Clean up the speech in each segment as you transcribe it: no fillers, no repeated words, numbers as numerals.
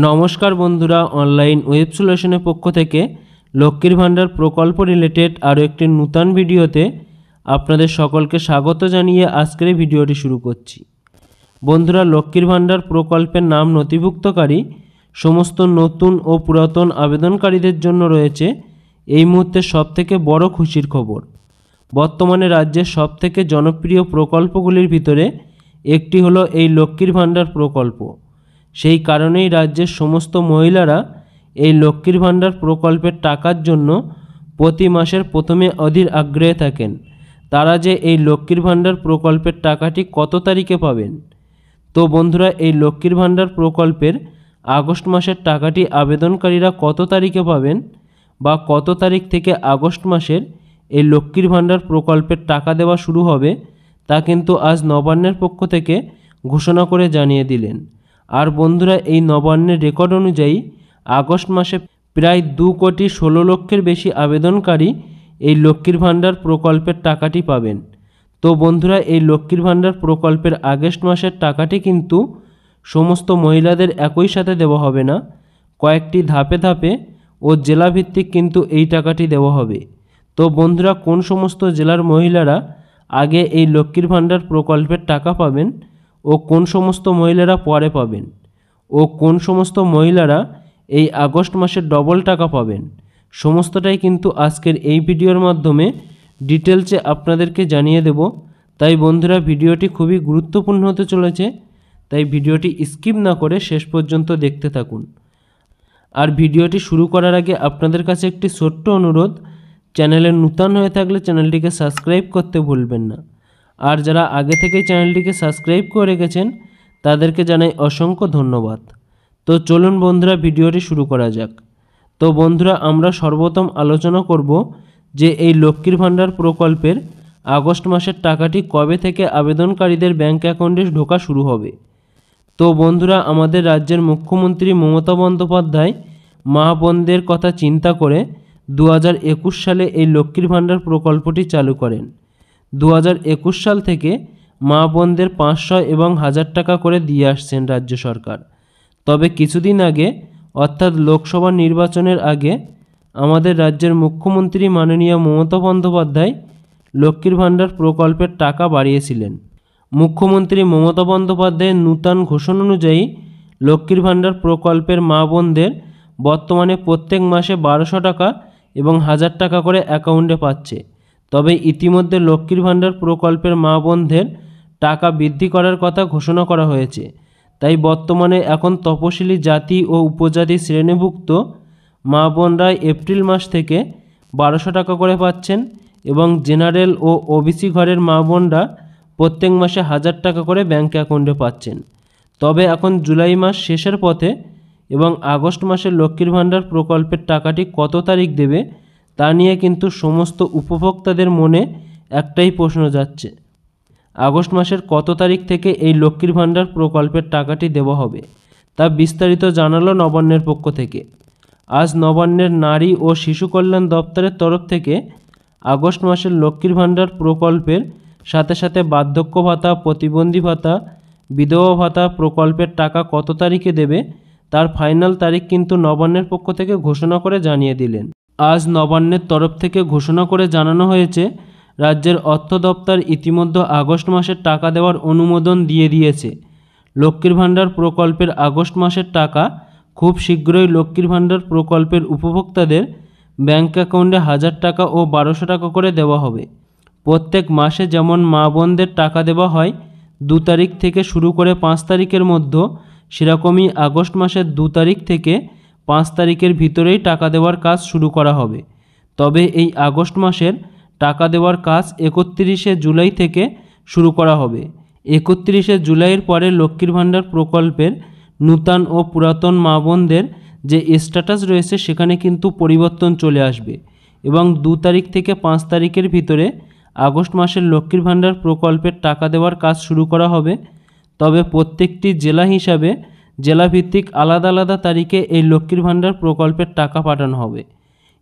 नमस्कार बंधुरा online web सल्यूशনের পক্ষ থেকে লক্ষ্মীর ভান্ডার প্রকল্প রিলেটেড আরও একটি নতুন ভিডিওতে আপনাদের সকলকে স্বাগত জানিয়ে আজকের এই ভিডিওটি শুরু করছি। বন্ধুরা, লক্ষ্মীর ভান্ডার প্রকল্পের নাম নথিভুক্তকারী সমস্ত নতুন ও পুরাতন আবেদনকারীদের জন্য রয়েছে এই মুহূর্তে সবথেকে বড় খুশির খবর। বর্তমানে রাজ্যের সবথেকে জনপ্রিয় প্রকল্পগুলির ভিতরে একটি হলো এই লক্ষ্মীর ভান্ডার প্রকল্প। সেই কারণেই রাজ্যের সমস্ত মহিলারা এই লক্ষ্মীর ভান্ডার প্রকল্পের টাকার জন্য প্রতি মাসের প্রথমে অধীর আগ্রহে থাকেন তারা যে এই লক্ষ্মীর ভান্ডার প্রকল্পের টাকাটি কত তারিখে পাবেন। তো বন্ধুরা, এই লক্ষ্মীর ভান্ডার প্রকল্পের আগস্ট মাসের টাকাটি আবেদনকারীরা কত তারিখে পাবেন বা কত তারিখ থেকে আগস্ট মাসের এই লক্ষ্মীর ভান্ডার প্রকল্পের টাকা দেওয়া শুরু হবে তা কিন্তু আজ নবান্নের পক্ষ থেকে ঘোষণা করে জানিয়ে দিলেন। আর বন্ধুরা, এই নবান্নের রেকর্ড অনুযায়ী আগস্ট মাসে প্রায় 2,16,00,000-এর বেশি আবেদনকারী এই লক্ষ্মীর ভান্ডার প্রকল্পের টাকাটি পাবেন। তো বন্ধুরা, এই লক্ষ্মীর ভান্ডার প্রকল্পের আগস্ট মাসের টাকাটি কিন্তু সমস্ত মহিলাদের একই সাথে দেওয়া হবে না, কয়েকটি ধাপে ধাপে ও জেলাভিত্তিক কিন্তু এই টাকাটি দেওয়া হবে। তো বন্ধুরা, কোন সমস্ত জেলার মহিলারা আগে এই লক্ষ্মীর ভান্ডার প্রকল্পের টাকা পাবেন ও কোন সমস্ত মহিলারা পরে পাবেন ও কোন সমস্ত মহিলারা এই আগস্ট মাসে ডবল টাকা পাবেন, সমস্তটাই কিন্তু আজকের এই ভিডিওর মাধ্যমে ডিটেলসে আপনাদেরকে জানিয়ে দেব। তাই বন্ধুরা, ভিডিওটি খুবই গুরুত্বপূর্ণ হতে চলেছে, তাই ভিডিওটি স্কিপ না করে শেষ পর্যন্ত দেখতে থাকুন। আর ভিডিওটি শুরু করার আগে আপনাদের কাছে একটি ছোট্ট অনুরোধ, চ্যানেলে নতুন হয়ে থাকলে চ্যানেলটিকে সাবস্ক্রাইব করতে ভুলবেন না। আর যারা আগে থেকেই চ্যানেলটিকে সাবস্ক্রাইব করে রেখেছেন তাদেরকে জানাই অসংখ্য ধন্যবাদ। তো চলুন বন্ধুরা, ভিডিওটি শুরু করা যাক। তো বন্ধুরা, আমরা সর্বপ্রথম আলোচনা করব যে এই লক্ষ্মীর ভান্ডার প্রকল্পের আগস্ট মাসের টাকাটি কবে থেকে আবেদনকারীদের ব্যাঙ্ক অ্যাকাউন্টে ঢোকা শুরু হবে। তো বন্ধুরা, আমাদের রাজ্যের মুখ্যমন্ত্রী মমতা বন্দ্যোপাধ্যায় মা বোনদের কথা চিন্তা করে 2021 সালে এই লক্ষ্মীর ভান্ডার প্রকল্পটি চালু করেন। 2021 সাল থেকে মা বোনদের 500 এবং 1000 টাকা করে দিয়ে আসছেন রাজ্য সরকার। তবে কিছুদিন আগে অর্থাৎ লোকসভা নির্বাচনের আগে আমাদের রাজ্যের মুখ্যমন্ত্রী মাননীয় মমতা বন্দ্যোপাধ্যায় লক্ষ্মীর ভান্ডার প্রকল্পের টাকা বাড়িয়েছিলেন। মুখ্যমন্ত্রী মমতা বন্দ্যোপাধ্যায়ের নূতন ঘোষণা অনুযায়ী লক্ষ্মীর ভান্ডার প্রকল্পের মা বোনদের বর্তমানে প্রত্যেক মাসে 1200 টাকা এবং 1000 টাকা করে অ্যাকাউন্টে পাচ্ছে। তবে ইতিমধ্যে লক্ষ্মীর ভান্ডার প্রকল্পের মা বোনদের টাকা বৃদ্ধি করার কথা ঘোষণা করা হয়েছে। তাই বর্তমানে এখন তপশিলি জাতি ও উপজাতি শ্রেণীভুক্ত মা বোনরা এপ্রিল মাস থেকে 1200 টাকা করে পাচ্ছেন এবং জেনারেল ও ওবিসি ঘরের মা বোনরা প্রত্যেক মাসে 1000 টাকা করে ব্যাঙ্ক অ্যাকাউন্টে পাচ্ছেন। তবে এখন জুলাই মাস শেষের পথে এবং আগস্ট মাসের লক্ষ্মীর ভান্ডার প্রকল্পের টাকাটি কত তারিখ দেবে তা নিয়ে কিন্তু সমস্ত উপভোক্তাদের মনে একটাই প্রশ্ন যাচ্ছে, আগস্ট মাসের কত তারিখ থেকে এই লক্ষ্মীর ভান্ডার প্রকল্পের টাকাটি দেওয়া হবে তা বিস্তারিত জানালো নবান্নের পক্ষ থেকে। আজ নবান্নের নারী ও শিশু কল্যাণ দপ্তরের তরফ থেকে আগস্ট মাসের লক্ষ্মীর ভান্ডার প্রকল্পের সাথে সাথে বার্ধক্য ভাতা, প্রতিবন্ধী ভাতা, বিধবা ভাতা প্রকল্পের টাকা কত তারিখে দেবে তার ফাইনাল তারিখ কিন্তু নবান্নের পক্ষ থেকে ঘোষণা করে জানিয়ে দিলেন। আজ নবান্নের তরফ থেকে ঘোষণা করে জানানো হয়েছে রাজ্যের অর্থ দপ্তর ইতিমধ্যে আগস্ট মাসের টাকা দেওয়ার অনুমোদন দিয়ে দিয়েছে। লক্ষ্মীর ভান্ডার প্রকল্পের আগস্ট মাসের টাকা খুব শীঘ্রই লক্ষ্মীর ভান্ডার প্রকল্পের উপভোক্তাদের ব্যাঙ্ক অ্যাকাউন্টে 1000 টাকা ও 1200 টাকা করে দেওয়া হবে। প্রত্যেক মাসে যেমন মা বোনদের টাকা দেওয়া হয় 2 তারিখ থেকে শুরু করে 5 তারিখের মধ্যে, সেরকমই আগস্ট মাসের 2 তারিখ থেকে 5 তারিখের ভিতরেই টাকা দেওয়ার কাজ শুরু করা হবে। তবে এই আগস্ট মাসের টাকা দেওয়ার কাজ 31শে জুলাই থেকে শুরু করা হবে। 31শে জুলাইয়ের পরে লক্ষ্মীর ভান্ডার প্রকল্পের নূতন ও পুরাতন মা বোনদের যে স্ট্যাটাস রয়েছে সেখানে কিন্তু পরিবর্তন চলে আসবে এবং 2 তারিখ থেকে 5 তারিখের ভিতরে আগস্ট মাসের লক্ষ্মীর ভান্ডার প্রকল্পের টাকা দেওয়ার কাজ শুরু করা হবে। তবে প্রত্যেকটি জেলা হিসাবে জেলাভিত্তিক আলাদা আলাদা তারিখে এই লক্ষ্মীর ভান্ডার প্রকল্পের টাকা পাঠানো হবে।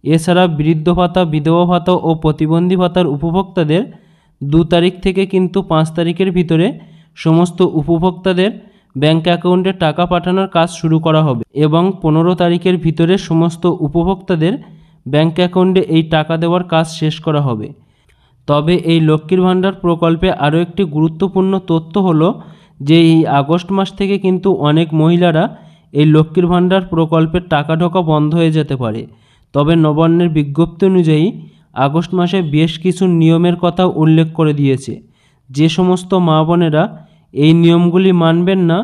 এছাড়া বৃদ্ধ ভাতা, বিধবা ভাতা ও প্রতিবন্ধী ভাতার উপভোক্তাদের 2 তারিখ থেকে কিন্তু 5 তারিখের ভিতরে সমস্ত উপভোক্তাদের ব্যাঙ্ক অ্যাকাউন্টে টাকা পাঠানোর কাজ শুরু করা হবে এবং 15 তারিখের ভিতরে সমস্ত উপভোক্তাদের ব্যাঙ্ক অ্যাকাউন্টে এই টাকা দেওয়ার কাজ শেষ করা হবে। তবে এই লক্ষ্মীর ভাণ্ডার প্রকল্পে আরও একটি গুরুত্বপূর্ণ তথ্য হলো যে এই আগস্ট মাস থেকে কিন্তু অনেক মহিলারা এই লক্ষ্মীর ভাণ্ডার প্রকল্পের টাকা ঢোকা বন্ধ হয়ে যেতে পারে। তবে নবান্নের বিজ্ঞপ্তি অনুযায়ী আগস্ট মাসে বেশ কিছু নিয়মের কথা উল্লেখ করে দিয়েছে। যে সমস্ত মা বোনেরা এই নিয়মগুলি মানবেন না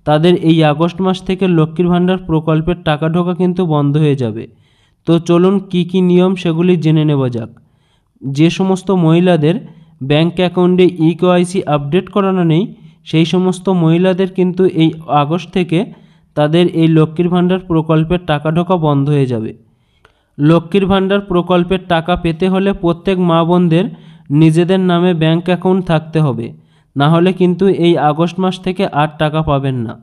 তাদের এই আগস্ট মাস থেকে লক্ষ্মীর ভাণ্ডার প্রকল্পের টাকা ঢোকা কিন্তু বন্ধ হয়ে যাবে। তো চলুন কি কি নিয়ম সেগুলি জেনে নেওয়া যাক। যে সমস্ত মহিলাদের ব্যাঙ্ক অ্যাকাউন্টে ইকেওয়াইসি আপডেট করানো নেই সেই সমস্ত মহিলাদের কিন্তু এই আগস্ট থেকে তাদের এই লক্ষ্মীর ভাণ্ডার প্রকল্পের টাকা ঢোকা বন্ধ হয়ে যাবে। লক্ষ্মীর ভাণ্ডার প্রকল্পের টাকা পেতে হলে প্রত্যেক মা বোনদের নিজেদের নামে ব্যাঙ্ক অ্যাকাউন্ট থাকতে হবে, না হলে কিন্তু এই আগস্ট মাস থেকে আর টাকা পাবেন না।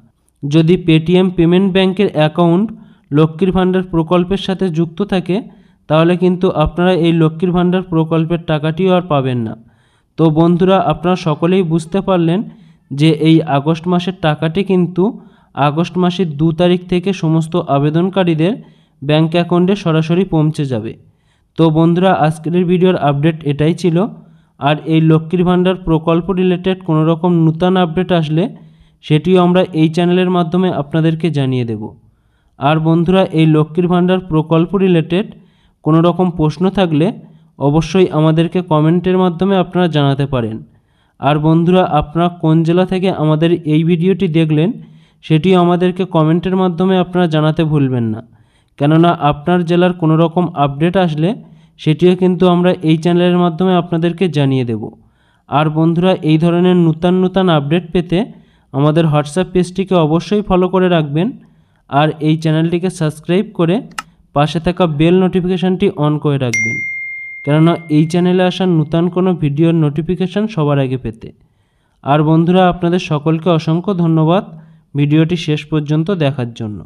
যদি পেটিএম পেমেন্ট ব্যাঙ্কের অ্যাকাউন্ট লক্ষ্মীর ভাণ্ডার প্রকল্পের সাথে যুক্ত থাকে তাহলে কিন্তু আপনারা এই লক্ষ্মীর ভাণ্ডার প্রকল্পের টাকাটিও আর পাবেন না। তো বন্ধুরা, আপনারা সকলেই বুঝতে পারলেন যে এই আগস্ট মাসের টাকাটি কিন্তু আগস্ট মাসের 2 তারিখ থেকে সমস্ত আবেদনকারীদের ব্যাঙ্ক অ্যাকাউন্টে সরাসরি পৌঁছে যাবে। তো বন্ধুরা, আজকের ভিডিওর আপডেট এটাই ছিল। আর এই লক্ষ্মীর ভাণ্ডার প্রকল্প রিলেটেড কোনো রকম নূতন আপডেট আসলে সেটিও আমরা এই চ্যানেলের মাধ্যমে আপনাদেরকে জানিয়ে দেব। আর বন্ধুরা, এই লক্ষ্মীর ভাণ্ডার প্রকল্প রিলেটেড কোনো রকম প্রশ্ন থাকলে অবশ্যই আমাদেরকে কমেন্টের মাধ্যমে আপনারা জানাতে পারেন। আর বন্ধুরা, আপনারা কোন জেলা থেকে আমাদের এই ভিডিওটি দেখলেন সেটিও আমাদেরকে কমেন্টের মাধ্যমে আপনারা জানাতে ভুলবেন না, কেননা আপনার জেলার কোনো রকম আপডেট আসলে সেটিও কিন্তু আমরা এই চ্যানেলের মাধ্যমে আপনাদেরকে জানিয়ে দেব। আর বন্ধুরা, এই ধরনের নূতন আপডেট পেতে আমাদের হোয়াটসঅ্যাপ পেজটিকে অবশ্যই ফলো করে রাখবেন আর এই চ্যানেলটিকে সাবস্ক্রাইব করে পাশে থাকা বেল নোটিফিকেশানটি অন করে রাখবেন, কেননা এই চ্যানেলে আসা নূতন কোনো ভিডিওর নোটিফিকেশান সবার আগে পেতে। আর বন্ধুরা, আপনাদের সকলকে অসংখ্য ধন্যবাদ ভিডিওটি শেষ পর্যন্ত দেখার জন্য।